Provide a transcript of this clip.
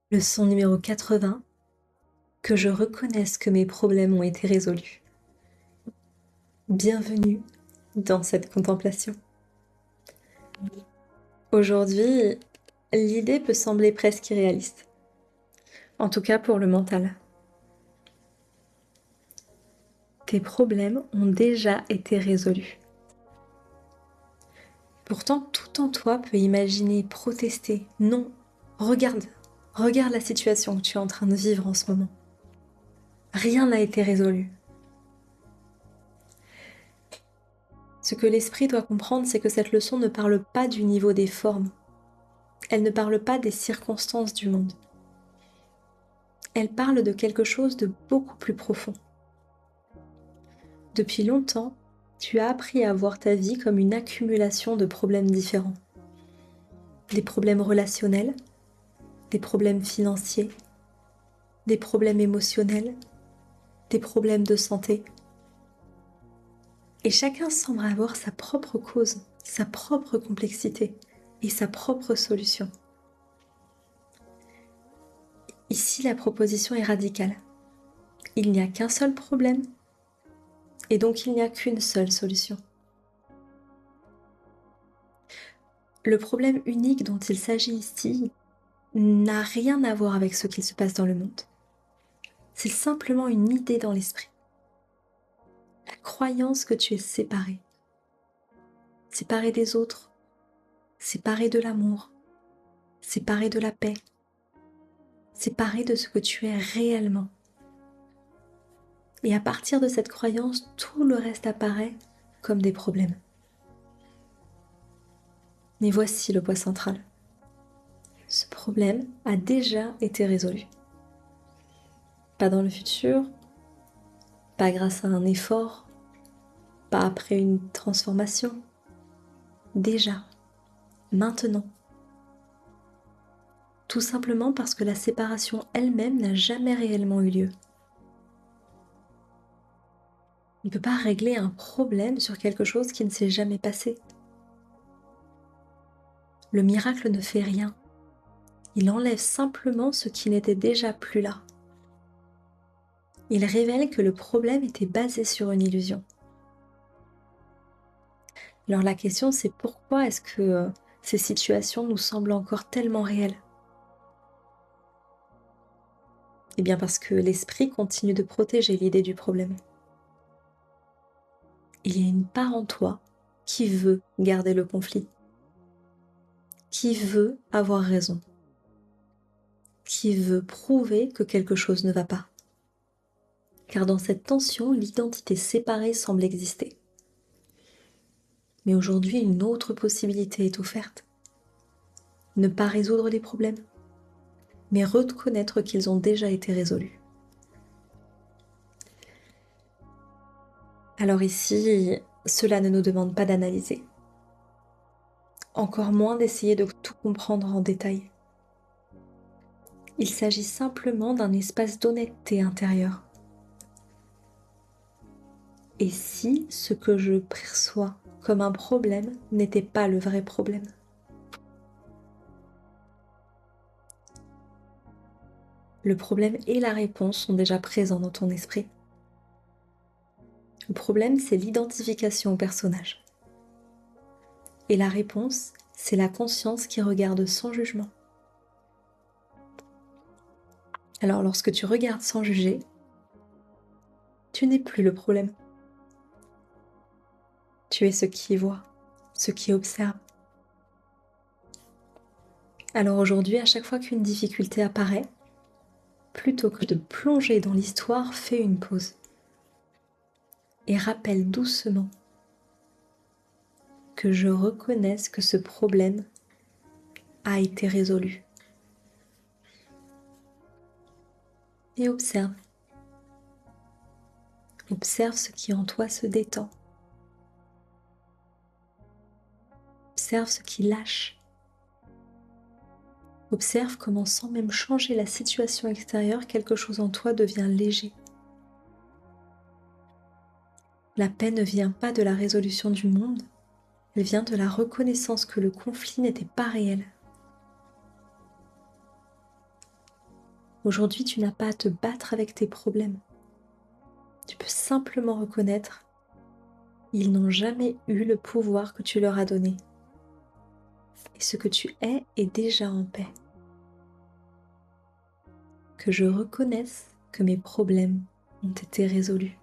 Leçon numéro 80, que je reconnaisse que mes problèmes ont été résolus. Bienvenue dans cette contemplation. Aujourd'hui, l'idée peut sembler presque irréaliste, en tout cas pour le mental. Tes problèmes ont déjà été résolus. Pourtant, tout en toi peut imaginer, protester. Non, regarde la situation que tu es en train de vivre en ce moment. Rien n'a été résolu. Ce que l'esprit doit comprendre, c'est que cette leçon ne parle pas du niveau des formes. Elle ne parle pas des circonstances du monde. Elle parle de quelque chose de beaucoup plus profond. Depuis longtemps, tu as appris à voir ta vie comme une accumulation de problèmes différents. Des problèmes relationnels, des problèmes financiers, des problèmes émotionnels, des problèmes de santé. Et chacun semble avoir sa propre cause, sa propre complexité et sa propre solution. Ici, la proposition est radicale. Il n'y a qu'un seul problème et donc il n'y a qu'une seule solution. Le problème unique dont il s'agit ici n'a rien à voir avec ce qu'il se passe dans le monde. C'est simplement une idée dans l'esprit. La croyance que tu es séparé. Séparé des autres, séparé de l'amour, séparé de la paix, séparé de ce que tu es réellement. Et à partir de cette croyance, tout le reste apparaît comme des problèmes. Mais voici le point central. Ce problème a déjà été résolu. Pas dans le futur, pas grâce à un effort, pas après une transformation. Déjà, maintenant. Tout simplement parce que la séparation elle-même n'a jamais réellement eu lieu. On ne peut pas régler un problème sur quelque chose qui ne s'est jamais passé. Le miracle ne fait rien. Il enlève simplement ce qui n'était déjà plus là. Il révèle que le problème était basé sur une illusion. Alors la question, c'est pourquoi est-ce que ces situations nous semblent encore tellement réelles ? Eh bien parce que l'esprit continue de protéger l'idée du problème. Il y a une part en toi qui veut garder le conflit, qui veut avoir raison, qui veut prouver que quelque chose ne va pas. Car dans cette tension, l'identité séparée semble exister. Mais aujourd'hui, une autre possibilité est offerte. Ne pas résoudre les problèmes, mais reconnaître qu'ils ont déjà été résolus. Alors ici, cela ne nous demande pas d'analyser, encore moins d'essayer de tout comprendre en détail. Il s'agit simplement d'un espace d'honnêteté intérieure. Et si ce que je perçois comme un problème n'était pas le vrai problème ? Le problème et la réponse sont déjà présents dans ton esprit. Le problème, c'est l'identification au personnage. Et la réponse, c'est la conscience qui regarde sans jugement. Alors lorsque tu regardes sans juger, tu n'es plus le problème. Tu es ce qui voit, ce qui observe. Alors aujourd'hui, à chaque fois qu'une difficulté apparaît, plutôt que de plonger dans l'histoire, fais une pause. Et rappelle doucement que je reconnaisse que ce problème a été résolu. Et observe. Observe ce qui en toi se détend. Observe ce qui lâche. Observe comment sans même changer la situation extérieure, quelque chose en toi devient léger. La paix ne vient pas de la résolution du monde, elle vient de la reconnaissance que le conflit n'était pas réel. Aujourd'hui, tu n'as pas à te battre avec tes problèmes. Tu peux simplement reconnaître ils n'ont jamais eu le pouvoir que tu leur as donné. Et ce que tu es est déjà en paix. Que je reconnaisse que mes problèmes ont été résolus.